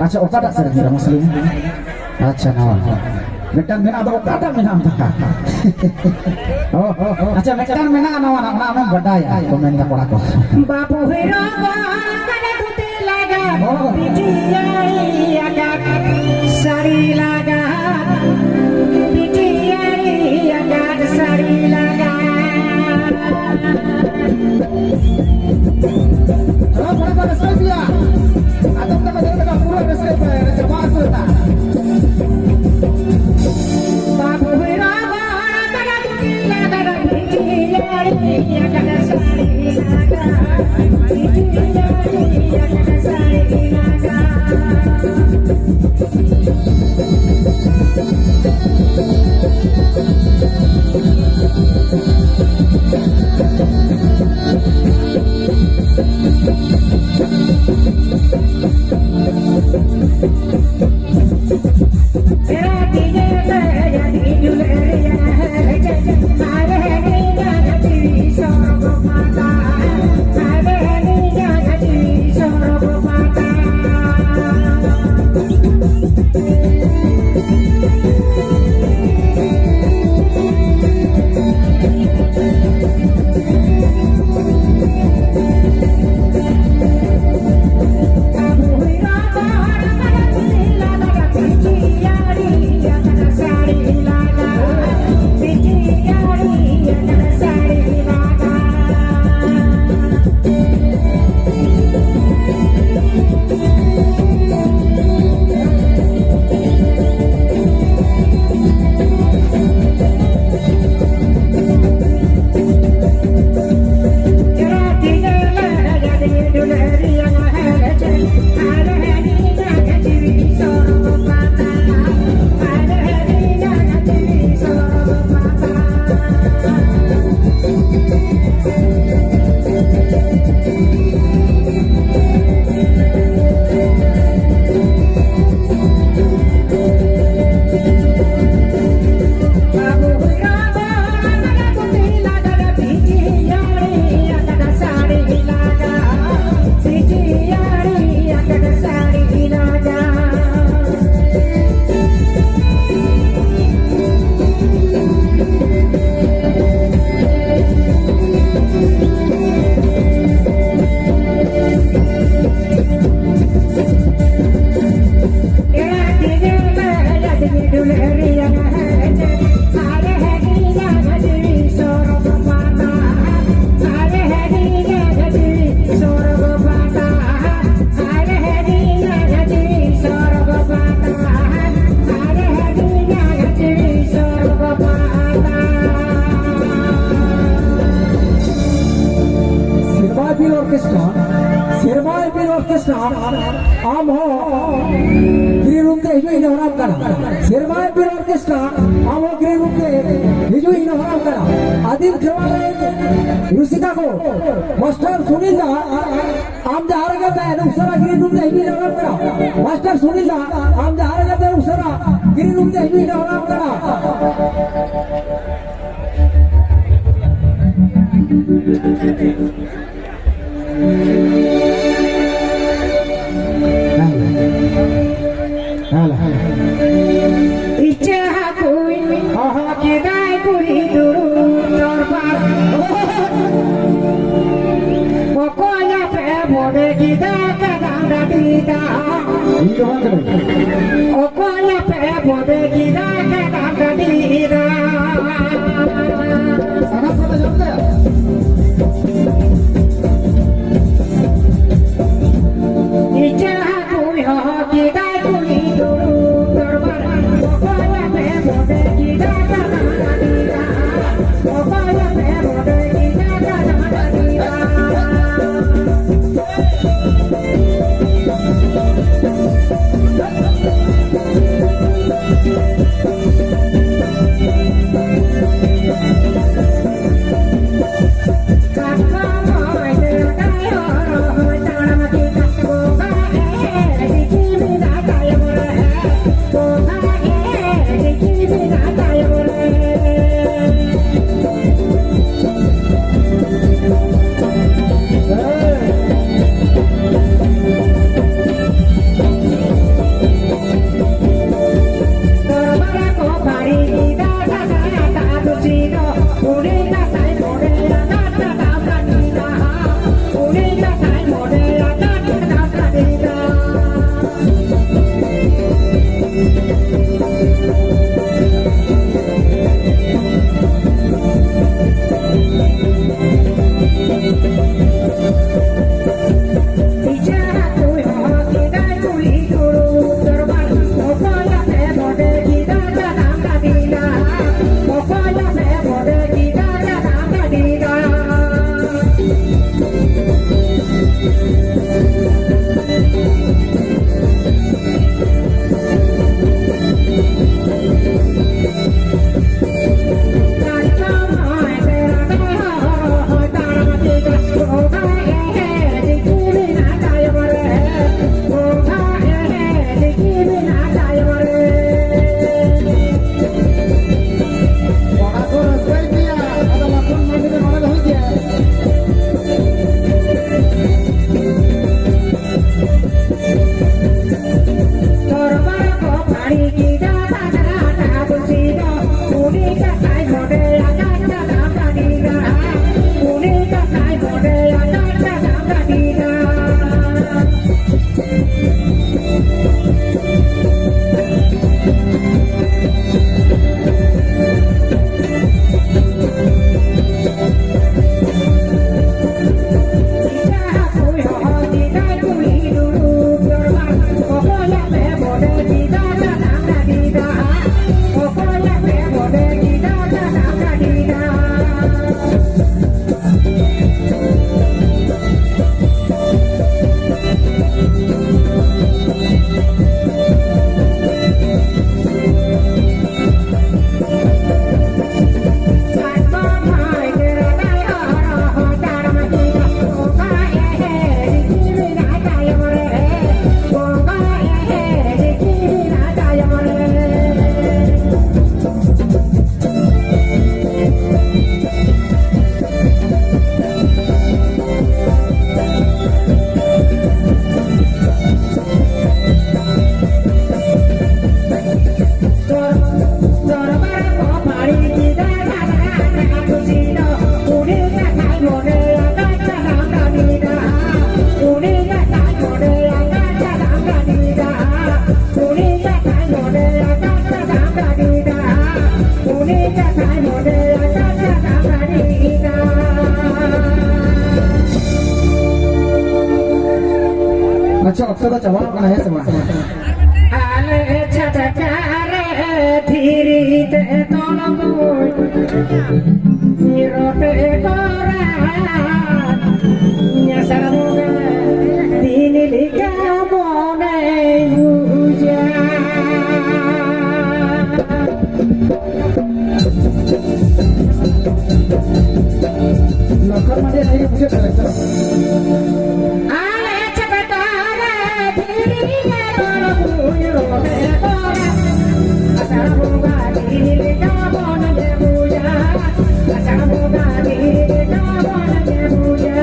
Acha okada sarang kira muslim. Acha nawa. Mekan mena ada okada mena anta. Oh, acha mekan mena nawa nama badaya. Komen tak pora ko. Bapu hero kada tuti laga. Pitiyai agak sari laga. Pitiyai agak sari laga. Oh, pada Selvia. Atau kita pulang ke Selvia, jemaah kita. Bapu hero kada tuti laga. Pitiyai agak sari laga. Pitiyai agak sari laga. आम हो green room ते हिजो इन हराम करा शेरमाय पीर orchestra आम हो green room ते हिजो इन हराम करा आदिम खेवाले रुसिका को मास्टर सुनील दा आम जा हारगत है उसरा ग्रीन रूम ते हिजो इन हराम करा मास्टर सुनील दा आम जा हारगत है उसरा ग्रीन रूम ते हिजो इन हराम करा ᱫᱚ ᱪᱟᱵᱟᱜ ᱠᱟᱱᱟ ᱦᱮᱸ ᱥᱮ ᱵᱟᱝ ale chatakare dhirite tolongoi nirote kora nyasaramoga dinilika mone uja Lakhan माने नहीं मुझे character ale chatakare dhirite tolongoi nirote kora asaramoga dinilika mone uja asaramoga dinilika mone uja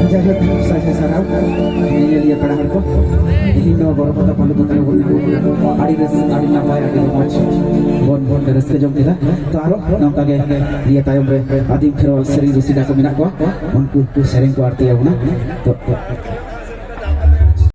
jahat saya sarau ini dia pada harko ini no gorobata pandu kota bon adi napai adi moj bon deres ke jom dila to aro namta ge dia tayom re adim kherwal seri rusida ko menak ko unku sereng ko arti ya to